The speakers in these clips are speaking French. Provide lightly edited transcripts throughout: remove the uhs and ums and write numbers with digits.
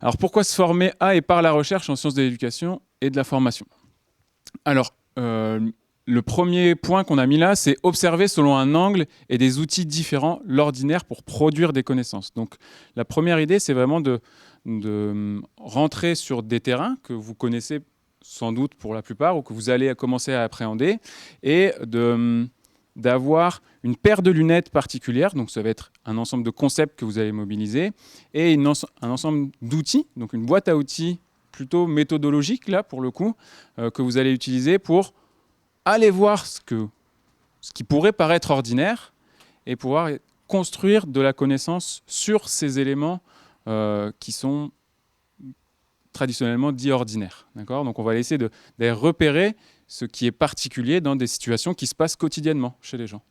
Alors pourquoi se former à et par la recherche en sciences de l'éducation et de la formation? Alors, le premier point qu'on a mis là, c'est observer selon un angle et des outils différents l'ordinaire pour produire des connaissances. Donc la première idée, c'est vraiment de rentrer sur des terrains que vous connaissez sans doute pour la plupart ou que vous allez commencer à appréhender et d'avoir une paire de lunettes particulières, donc ça va être un ensemble de concepts que vous allez mobiliser, et un ensemble d'outils, donc une boîte à outils plutôt méthodologique là pour le coup, que vous allez utiliser pour aller voir ce qui pourrait paraître ordinaire et pouvoir construire de la connaissance sur ces éléments qui sont traditionnellement dits ordinaires. Donc on va essayer d'aller repérer ce qui est particulier dans des situations qui se passent quotidiennement chez les gens.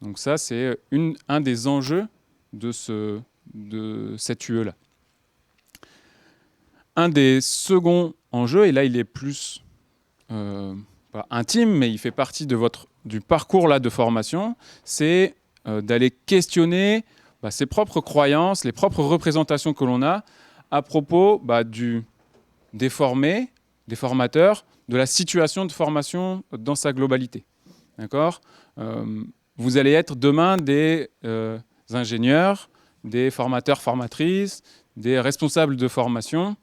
Donc ça, c'est un des enjeux de cette UE-là. Un des seconds enjeux, et là il est plus pas intime, mais il fait partie du parcours là, de formation, c'est d'aller questionner ses propres croyances, les propres représentations que l'on a à propos des formés, des formateurs, de la situation de formation dans sa globalité. Vous allez être demain des ingénieurs, des formateurs, formatrices, des responsables de formation.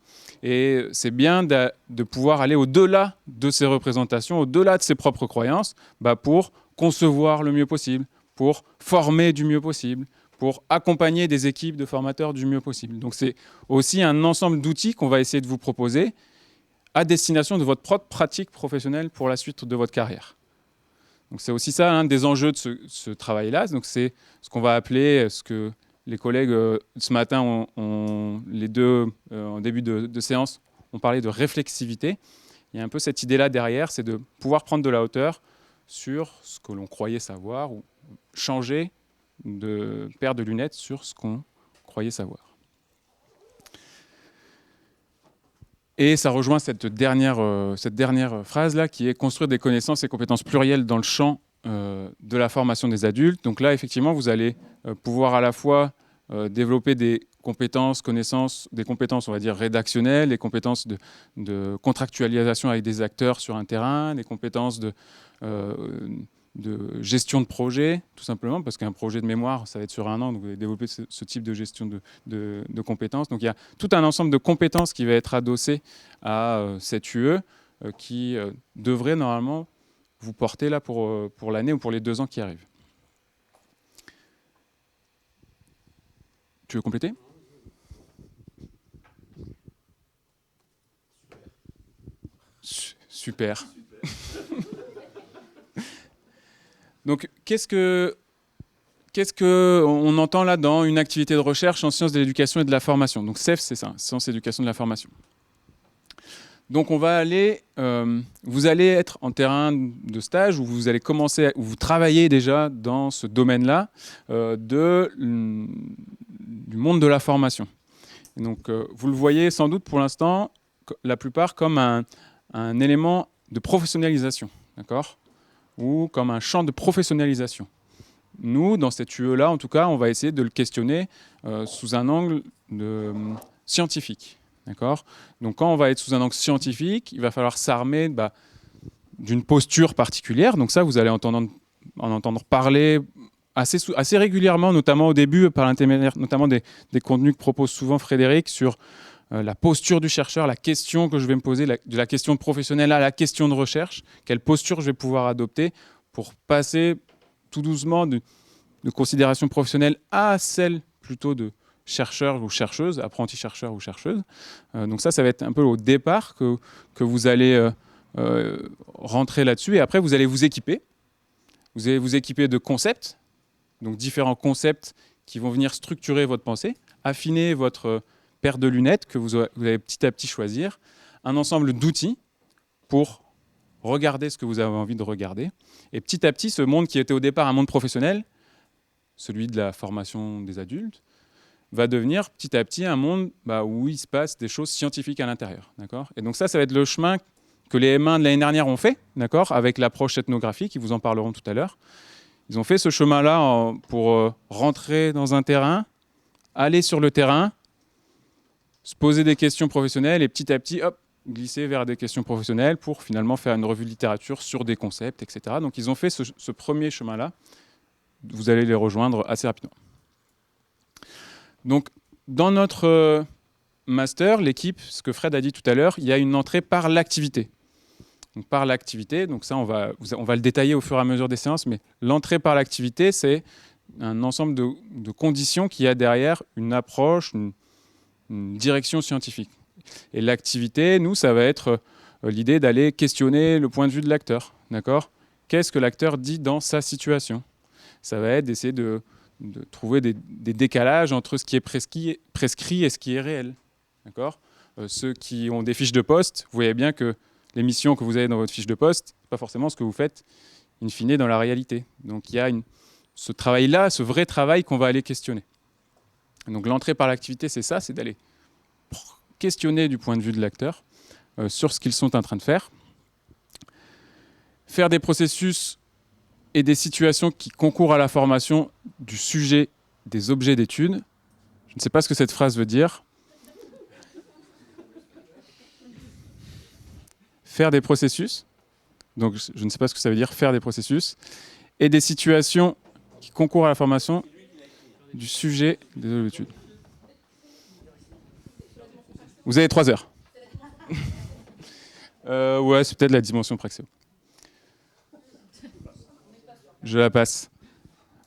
Et c'est bien de pouvoir aller au-delà de ces représentations, au-delà de ses propres croyances, pour concevoir le mieux possible, pour former du mieux possible, pour accompagner des équipes de formateurs du mieux possible. Donc c'est aussi un ensemble d'outils qu'on va essayer de vous proposer à destination de votre propre pratique professionnelle pour la suite de votre carrière. Donc c'est aussi ça un des enjeux de ce travail-là. Donc c'est ce qu'on va appeler, ce que les collègues ce matin, les deux en début de séance, ont parlé de réflexivité. Il y a un peu cette idée-là derrière, c'est de pouvoir prendre de la hauteur sur ce que l'on croyait savoir ou changer de paire de lunettes sur ce qu'on croyait savoir. Et ça rejoint cette dernière phrase-là qui est « construire des connaissances et compétences plurielles dans le champ de la formation des adultes ». Donc là, effectivement, vous allez pouvoir à la fois développer des compétences, des compétences, on va dire, rédactionnelles, des compétences de contractualisation avec des acteurs sur un terrain, des compétences de gestion de projet, tout simplement, parce qu'un projet de mémoire, ça va être sur un an, donc vous allez développer ce type de gestion de compétences. Donc il y a tout un ensemble de compétences qui va être adossé à cette UE qui devrait normalement vous porter là pour l'année ou pour les 2 ans qui arrivent. Tu veux compléter ? Super. Donc, qu'est-ce qu'on entend là dans une activité de recherche en sciences de l'éducation et de la formation? Donc, CEF, c'est ça, sciences, éducation, de la formation. Donc, vous allez être en terrain de stage où vous allez commencer, où vous travaillez déjà dans ce domaine-là du monde de la formation. Et donc, vous le voyez sans doute pour l'instant, la plupart comme un élément de professionnalisation, d'accord ? Ou comme un champ de professionnalisation. Nous, dans cette UE-là, en tout cas, on va essayer de le questionner sous un angle scientifique. D'accord ? Donc, quand on va être sous un angle scientifique, il va falloir s'armer d'une posture particulière. Donc ça, vous allez en entendre parler assez régulièrement, notamment au début, par l'intermédiaire notamment des contenus que propose souvent Frédéric sur la posture du chercheur, la question que je vais me poser, de la question professionnelle à la question de recherche, quelle posture je vais pouvoir adopter pour passer tout doucement de considération professionnelle à celle plutôt de chercheur ou chercheuse, apprenti chercheur ou chercheuse. Donc ça va être un peu au départ que vous allez rentrer là-dessus, et après vous allez vous équiper. Vous allez vous équiper de concepts, donc différents concepts qui vont venir structurer votre pensée, affiner votre paire de lunettes que vous allez petit à petit choisir, un ensemble d'outils pour regarder ce que vous avez envie de regarder. Et petit à petit, ce monde qui était au départ un monde professionnel, celui de la formation des adultes, va devenir petit à petit un monde où il se passe des choses scientifiques à l'intérieur. D'accord ? Et donc ça va être le chemin que les M1 de l'année dernière ont fait, d'accord, avec l'approche ethnographique, ils vous en parleront tout à l'heure. Ils ont fait ce chemin-là pour rentrer dans un terrain, aller sur le terrain, se poser des questions professionnelles et petit à petit, hop, glisser vers des questions professionnelles pour finalement faire une revue de littérature sur des concepts, etc. Donc ils ont fait ce premier chemin-là. Vous allez les rejoindre assez rapidement. Donc dans notre master, l'équipe, ce que Fred a dit tout à l'heure, il y a une entrée par l'activité. Donc par l'activité, donc ça on va le détailler au fur et à mesure des séances, mais l'entrée par l'activité, c'est un ensemble de conditions qui a derrière une approche, une direction scientifique. Et l'activité, nous, ça va être l'idée d'aller questionner le point de vue de l'acteur. D'accord ? Qu'est-ce que l'acteur dit dans sa situation ? Ça va être d'essayer de trouver des décalages entre ce qui est prescrit et ce qui est réel. D'accord ? Ceux qui ont des fiches de poste, vous voyez bien que les missions que vous avez dans votre fiche de poste, ce n'est pas forcément ce que vous faites in fine dans la réalité. Donc il y a ce travail-là, ce vrai travail qu'on va aller questionner. Donc l'entrée par l'activité, c'est ça, c'est d'aller questionner du point de vue de l'acteur sur ce qu'ils sont en train de faire. Faire des processus et des situations qui concourent à la formation du sujet des objets d'étude. Je ne sais pas ce que cette phrase veut dire. Faire des processus. Donc je ne sais pas ce que ça veut dire, faire des processus. Et des situations qui concourent à la formation du sujet des objets d'étude. Vous avez 3 heures. Ouais, c'est peut-être la dimension praxéo. Je la passe.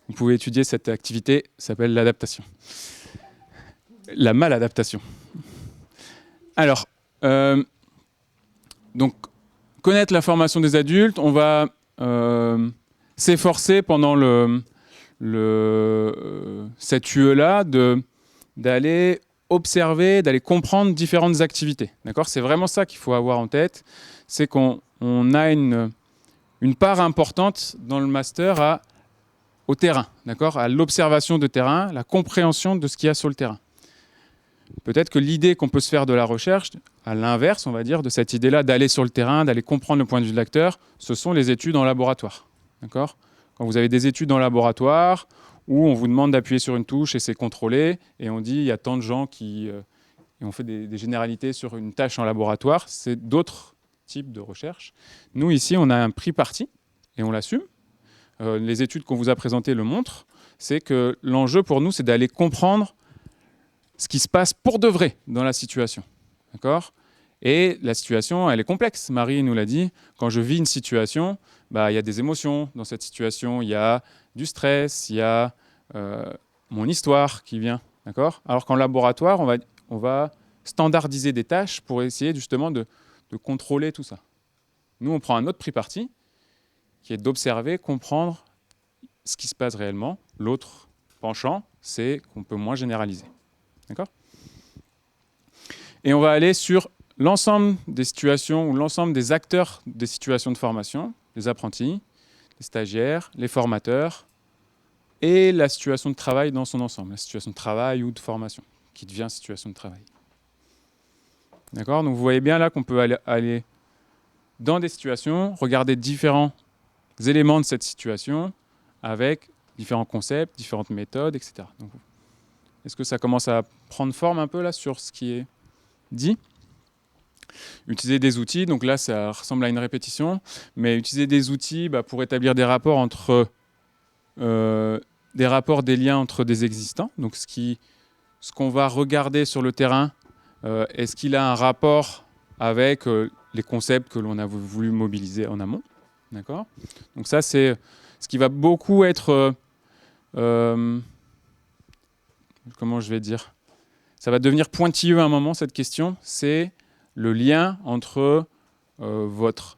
Vous pouvez étudier cette activité, ça s'appelle l'adaptation. La maladaptation. Alors, donc, connaître la formation des adultes, on va s'efforcer pendant cette UE-là d'aller observer, d'aller comprendre différentes activités. D'accord ? C'est vraiment ça qu'il faut avoir en tête. C'est qu'on a une part importante dans le master au terrain, d'accord ? À l'observation de terrain, la compréhension de ce qu'il y a sur le terrain. Peut-être que l'idée qu'on peut se faire de la recherche, à l'inverse, on va dire, de cette idée-là d'aller sur le terrain, d'aller comprendre le point de vue de l'acteur, ce sont les études en laboratoire. D'accord ? Quand vous avez des études en laboratoire, où on vous demande d'appuyer sur une touche et c'est contrôlé, et on dit il y a tant de gens et on fait des généralités sur une tâche en laboratoire, c'est d'autres types de recherche. Nous, ici, on a un pris parti, et on l'assume. Les études qu'on vous a présentées le montrent, c'est que l'enjeu pour nous, c'est d'aller comprendre ce qui se passe pour de vrai dans la situation. D'accord ? Et la situation, elle est complexe. Marie nous l'a dit, quand je vis une situation, il y a des émotions dans cette situation, il y a du stress, il y a mon histoire qui vient. D'accord ? Alors qu'en laboratoire, on va standardiser des tâches pour essayer justement de contrôler tout ça. Nous, on prend un autre pris parti, qui est d'observer, comprendre ce qui se passe réellement. L'autre penchant, c'est qu'on peut moins généraliser. D'accord ? Et on va aller sur l'ensemble des situations ou l'ensemble des acteurs des situations de formation, les apprentis, les stagiaires, les formateurs, et la situation de travail dans son ensemble, la situation de travail ou de formation, qui devient situation de travail. D'accord ? Donc vous voyez bien là qu'on peut aller dans des situations, regarder différents éléments de cette situation avec différents concepts, différentes méthodes, etc. Donc, est-ce que ça commence à prendre forme un peu là sur ce qui est dit ? Utiliser des outils, donc là ça ressemble à une répétition, mais utiliser des outils pour établir des rapports entre des liens entre des existants. Donc ce qu'on va regarder sur le terrain, est-ce qu'il a un rapport avec les concepts que l'on a voulu mobiliser en amont. D'accord ? Donc ça, c'est ce qui va beaucoup être... comment je vais dire ? Ça va devenir pointilleux à un moment, cette question. C'est le lien entre votre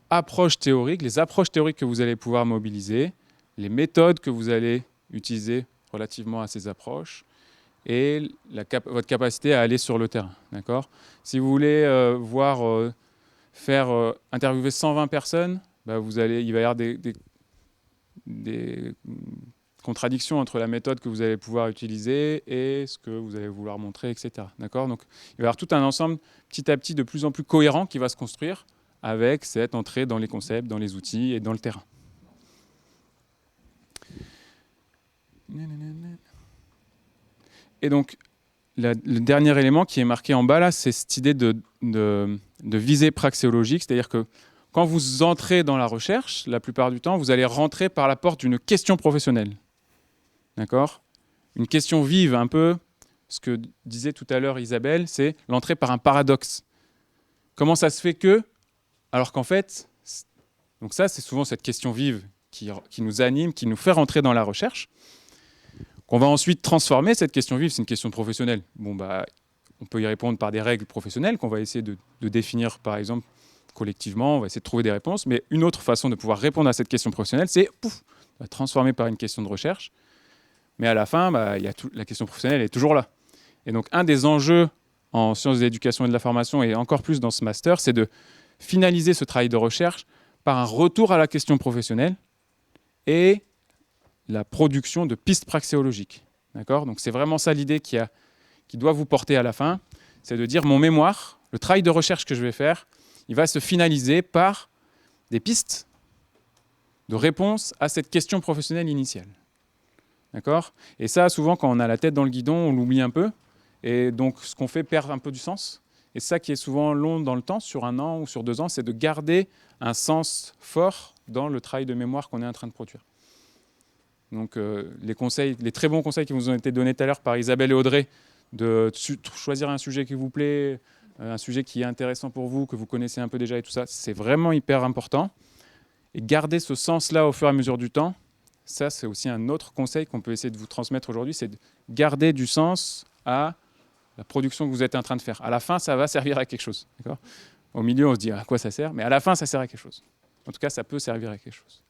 approche théorique, les approches théoriques que vous allez pouvoir mobiliser, les méthodes que vous allez utiliser relativement à ces approches, et votre capacité à aller sur le terrain. D'accord ? Si vous voulez faire interviewer 120 personnes, il va y avoir des contradictions entre la méthode que vous allez pouvoir utiliser et ce que vous allez vouloir montrer, etc. D'accord ? Donc, il va y avoir tout un ensemble, petit à petit, de plus en plus cohérent qui va se construire avec cette entrée dans les concepts, dans les outils et dans le terrain. Et donc, le dernier élément qui est marqué en bas, là, c'est cette idée de visée praxéologique, c'est-à-dire que quand vous entrez dans la recherche, la plupart du temps, vous allez rentrer par la porte d'une question professionnelle. D'accord ? Une question vive, un peu, ce que disait tout à l'heure Isabelle, c'est l'entrée par un paradoxe. Comment ça se fait que, alors qu'en fait, donc ça, c'est souvent cette question vive qui nous anime, qui nous fait rentrer dans la recherche, qu'on va ensuite transformer. Cette question vive, c'est une question professionnelle. Bon, bah, on peut y répondre par des règles professionnelles qu'on va essayer de définir, par exemple, collectivement, on va essayer de trouver des réponses, mais une autre façon de pouvoir répondre à cette question professionnelle, c'est transformer par une question de recherche, mais à la fin, bah, la question professionnelle est toujours là. Et donc, un des enjeux en sciences de l'éducation et de la formation, et encore plus dans ce master, c'est de finaliser ce travail de recherche par un retour à la question professionnelle et la production de pistes praxéologiques. D'accord ? Donc, c'est vraiment ça l'idée qui doit vous porter à la fin, c'est de dire mon mémoire, le travail de recherche que je vais faire, il va se finaliser par des pistes de réponse à cette question professionnelle initiale. D'accord ? Et ça, souvent, quand on a la tête dans le guidon, on l'oublie un peu. Et donc, ce qu'on fait perd un peu du sens. Et ça qui est souvent long dans le temps, sur 1 an ou sur 2 ans, c'est de garder un sens fort dans le travail de mémoire qu'on est en train de produire. Donc, les très bons conseils qui vous ont été donnés tout à l'heure par Isabelle et Audrey, de choisir un sujet qui vous plaît, un sujet qui est intéressant pour vous, que vous connaissez un peu déjà et tout ça, c'est vraiment hyper important. Et garder ce sens-là au fur et à mesure du temps, ça c'est aussi un autre conseil qu'on peut essayer de vous transmettre aujourd'hui, c'est de garder du sens à la production que vous êtes en train de faire. À la fin, ça va servir à quelque chose. D'accord ? Au milieu, on se dit à quoi ça sert, mais à la fin, ça sert à quelque chose. En tout cas, ça peut servir à quelque chose.